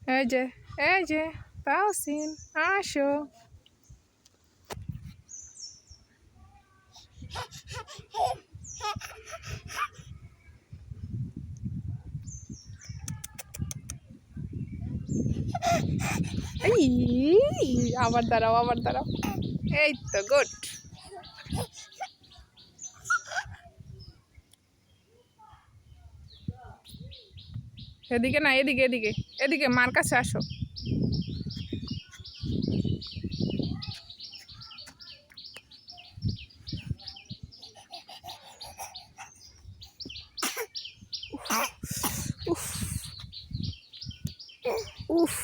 এই যে এই যে তাহসিন আসো। এই আবার দাঁড়াও আবার দাঁড়াও। এই তো গুড। এদিকে না, এদিকে এদিকে এদিকে মার কাছে আসো। উফ উফ।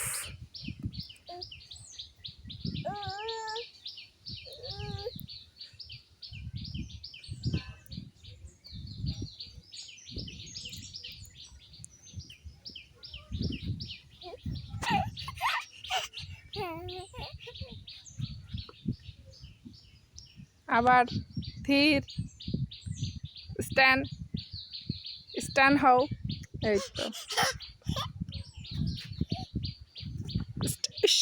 আবার ধীর, স্ট্যান্ড স্ট্যান্ড হও। এই তো ইস,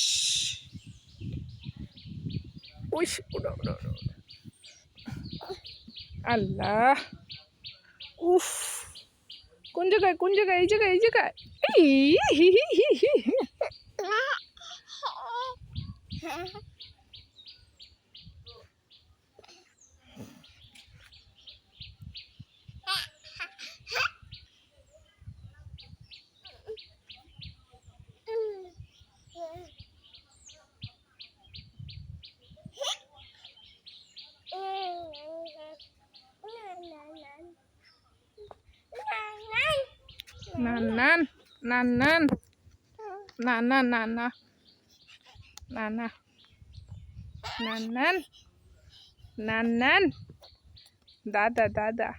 উইস, উড়ো, উড়ো, উড়ো, উড়ো। আল্লাহ, উফ। কোন জায়গায় কোন জায়গায়? এই জায়গায় এই জায়গায়। এই হি হি হি হি হি। নান নান নান নান না না না না না না নান নান নান নান দাদা দাদা।